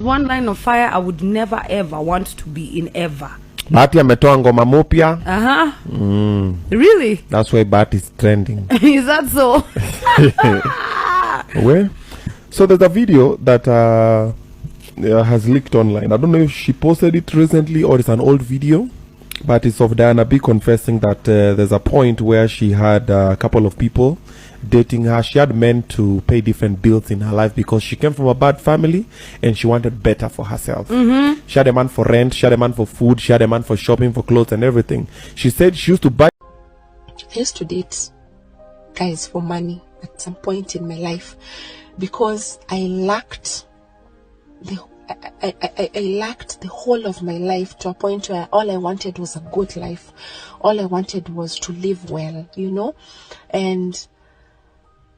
One line of fire I would never ever want to be in ever. Bahati ametoa ngoma mpya. Really? That's why Bahati is trending. Is that so? Well, so there's a video that has leaked online. I don't know if she posted it recently or it's an old video, but it's of Diana B confessing that there's a point where she had a couple of people dating her. She had men to pay different bills in her life because she came from a bad family and she wanted better for herself. She had a man for rent, she had a man for food, she had a man for shopping, for clothes and everything. She said she used to buy. I used to date guys for money at some point in my life because I lacked I lacked the whole of my life to a point where all I wanted was a good life. All I wanted was to live well, you know. And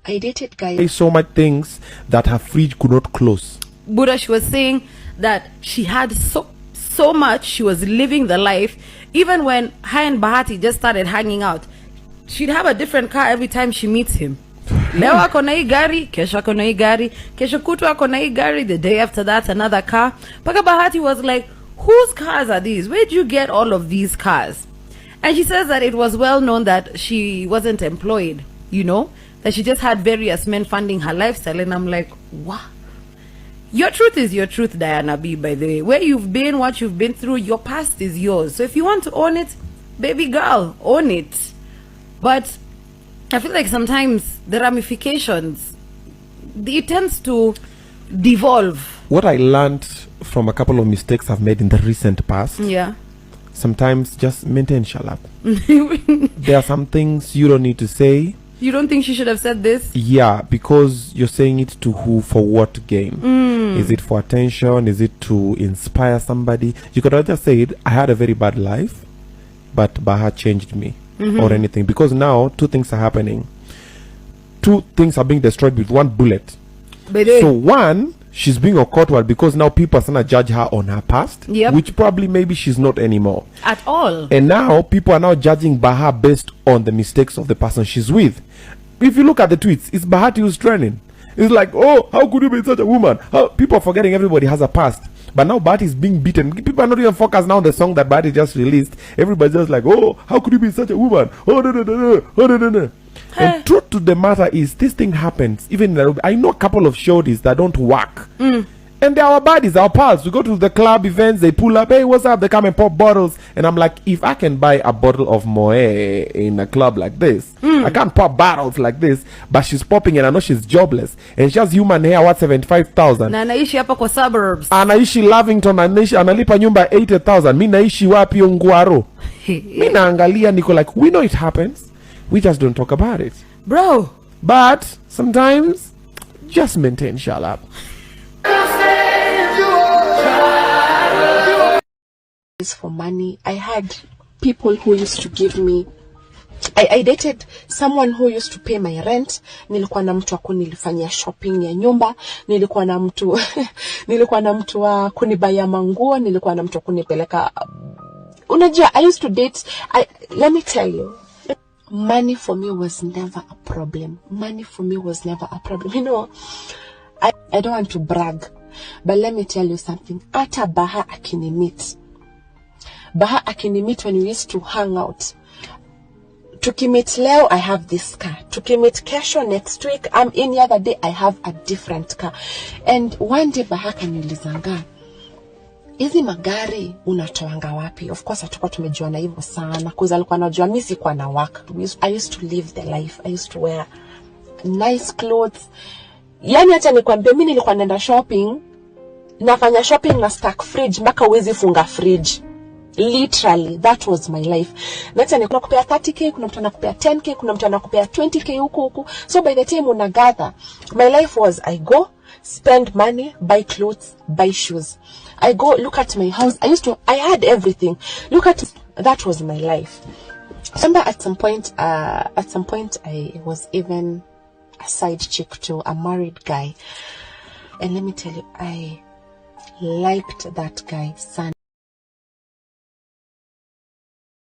I dated guys. So much things that her fridge could not close. Buddha, she was saying that she had so much, she was living the life. Even when her and Bahati just started hanging out, she'd have a different car every time she meets him. Leo ako na hii gari, kesho ako na hii gari, kesho kutwa ako na hii gari, the day after that another car. Paka Bahati was like, whose cars are these? Where'd you get all of these cars? And she says that it was well known that she wasn't employed, you know, that she just had various men funding her lifestyle. And I'm like, wow. Your truth is your truth, Diana B, by the way. Where you've been, what you've been through, your past is yours. So if you want to own it, baby girl, own it. But I feel like sometimes the ramifications, it tends to devolve. What I learned from a couple of mistakes I've made in the recent past. Yeah. Sometimes just maintain shalab. There are some things you don't need to say. You don't think she should have said this? Yeah, because you're saying it to who, for what gain? Is it for attention? Is it to inspire somebody? You could have just said, I had a very bad life, but Baha changed me. Or anything, because now two things are happening. Two things are being destroyed with one bullet. So one, she's being awkward because now people are gonna judge her on her past, which probably maybe she's not anymore at all. And now people are now judging Baha based on the mistakes of the person she's with. If you look at the tweets, it's Bahati who's trending. It's like, oh, how could you be such a woman? People are forgetting everybody has a past. But now Bahati is being beaten. People are not even focused now on the song that Bahati just released. Everybody's just like, oh, how could you be such a woman? Oh, no, no, no, no. Oh, no, no, no. And truth to the matter is, this thing happens. Even in Nairobi, I know a couple of shorties that don't work. And they're our buddies, our pals. We go to the club events, they pull up, hey, what's up? They come and pop bottles. And I'm like, if I can buy a bottle of Moe in a club like this, I can't pop bottles like this, but she's popping and I know she's jobless. And she has human hair, what, 75,000? Na anaishi hapa kwa suburbs. Anaishi Lavington, analipa nyumba 80,000. Mi naishi wapi Ongwaro? Mi naangalia niko like, we know it happens. We just don't talk about it. Bro. But sometimes, just maintain shut up. For money, I had people who used to give me. I dated someone who used to pay my rent. Nilikuwa na mtu wa kunilifanyia shopping ya nyumba. Nilikuwa na mtu wa kunibaya manguo. Nilikuwa na mtu wa kunipeleka. Unajua, I used to date. Let me tell you, money for me was never a problem. Money for me was never a problem. You know, I don't want to brag, but let me tell you something. Ata Baha akinimit. Baha akinimit when we used to hang out. Tukimit leo, I have this car. Tukimit kesho next week, I'm in the other day, I have a different car. And one day Baha kanilizanga, hizi magari unatoanga wapi? Of course hatukuwa tumejuana hivyo sana, cause alikuwa anajua mimi sikuwa na work. I used to live the life. I used to wear nice clothes. Yani acha nikwambie, mimi nilikuwa naenda shopping, nafanya shopping na stack fridge mpaka uwezi funga fridge. Literally, that was my life. Let's say kuna kupea 30k, kuna mtu anakupea 10k, kuna mtu anakupea 20k huko. So by the time unagather, my life was I go, spend money, buy clothes, buy shoes. I go, look at my house. I had everything. That was my life. Remember at some point I was even a side chick to a married guy. And let me tell you, I liked that guy, son.